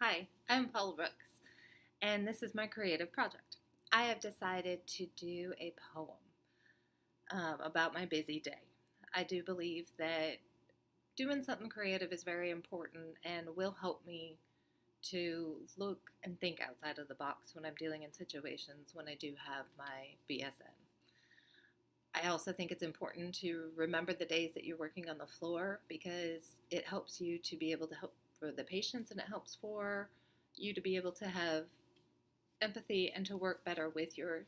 Hi, I'm Paula Brooks, and this is my creative project. I have decided to do a poem about my busy day. I do believe that doing something creative is very important and will help me to look and think outside of the box when I'm dealing in situations when I do have my BSN. I also think it's important to remember the days that you're working on the floor because it helps you to be able to help for the patients and it helps for you to be able to have empathy and to work better with your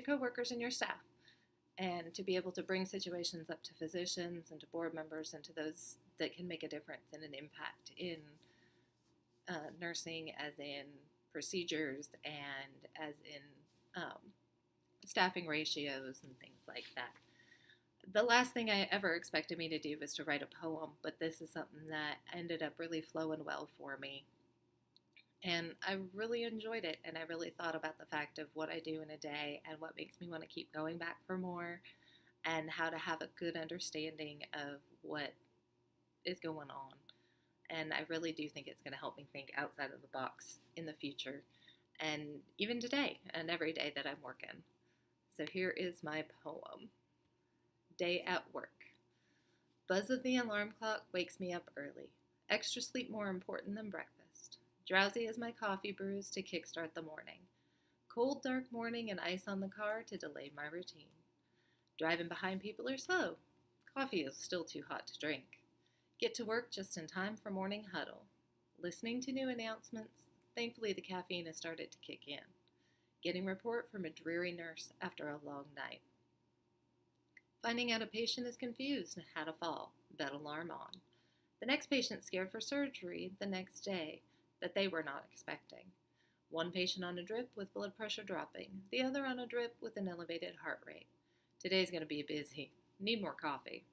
coworkers and your staff and to be able to bring situations up to physicians and to board members and to those that can make a difference and an impact in nursing as in procedures and as in staffing ratios and things like that. The last thing I ever expected me to do was to write a poem, but this is something that ended up really flowing well for me. And I really enjoyed it, and I really thought about the fact of what I do in a day and what makes me want to keep going back for more, and how to have a good understanding of what is going on. And I really do think it's going to help me think outside of the box in the future, and even today and every day that I'm working. So here is my poem. Day at work. Buzz of the alarm clock wakes me up early. Extra sleep more important than breakfast. Drowsy as my coffee brews to kickstart the morning. Cold, dark morning and ice on the car to delay my routine. Driving behind people are slow. Coffee is still too hot to drink. Get to work just in time for morning huddle. Listening to new announcements. Thankfully, the caffeine has started to kick in. Getting report from a dreary nurse after a long night. Finding out a patient is confused and had a fall. Bed alarm on. The next patient scared for surgery the next day that they were not expecting. One patient on a drip with blood pressure dropping, the other on a drip with an elevated heart rate. Today's going to be busy. Need more coffee.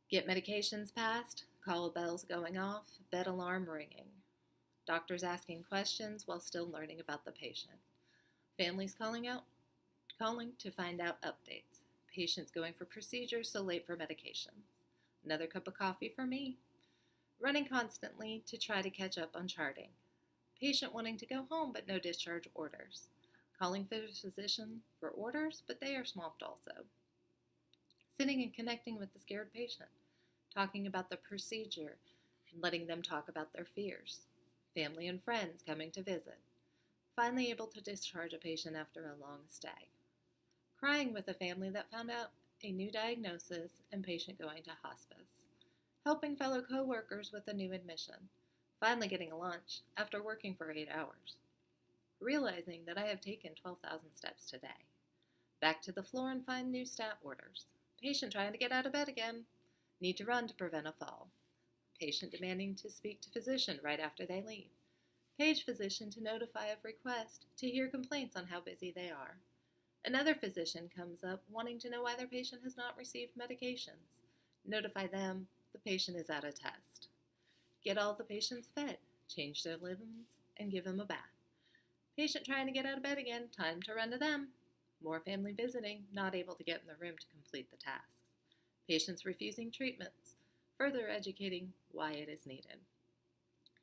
Get medications passed, call bells going off, bed alarm ringing. Doctors asking questions while still learning about the patient. Families calling to find out updates. Patients going for procedures so late for medications. Another cup of coffee for me. Running constantly to try to catch up on charting. Patient wanting to go home but no discharge orders. Calling for physician for orders, but they are swamped also. Sitting and connecting with the scared patient. Talking about the procedure and letting them talk about their fears. Family and friends coming to visit. Finally able to discharge a patient after a long stay. Crying with a family that found out a new diagnosis and patient going to hospice. Helping fellow coworkers with a new admission. Finally getting a lunch after working for 8 hours. Realizing that I have taken 12,000 steps today. Back to the floor and find new stat orders. Patient trying to get out of bed again. Need to run to prevent a fall. Patient demanding to speak to physician right after they leave. Page physician to notify of request to hear complaints on how busy they are. Another physician comes up wanting to know why their patient has not received medications. Notify them the patient is at a test. Get all the patients fed, change their linens, and give them a bath. Patient trying to get out of bed again, time to run to them. More family visiting, not able to get in the room to complete the tasks. Patients refusing treatments, further educating why it is needed.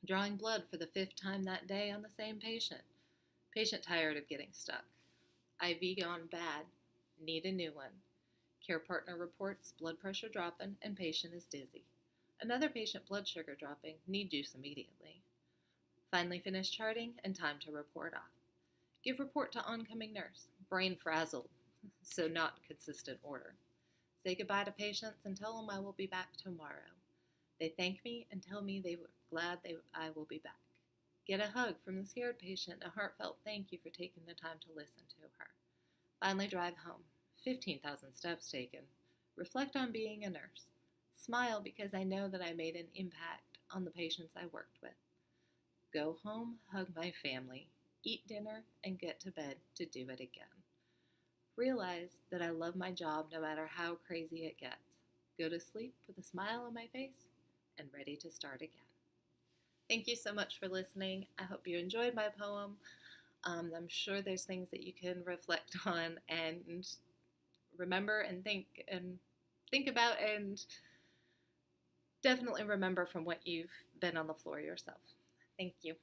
Drawing blood for the 5th time that day on the same patient. Patient tired of getting stuck. IV gone bad, need a new one. Care partner reports blood pressure dropping and patient is dizzy. Another patient blood sugar dropping, need juice immediately. Finally finish charting and time to report off. Give report to oncoming nurse, brain frazzled, so not consistent order. Say goodbye to patients and tell them I will be back tomorrow. They thank me and tell me they were glad I will be back. Get a hug from the scared patient, a heartfelt thank you for taking the time to listen to her. Finally drive home, 15,000 steps taken. Reflect on being a nurse. Smile because I know that I made an impact on the patients I worked with. Go home, hug my family, eat dinner, and get to bed to do it again. Realize that I love my job no matter how crazy it gets. Go to sleep with a smile on my face and ready to start again. Thank you so much for listening. I hope you enjoyed my poem. I'm sure there's things that you can reflect on and remember and think about and definitely remember from what you've been on the floor yourself. Thank you.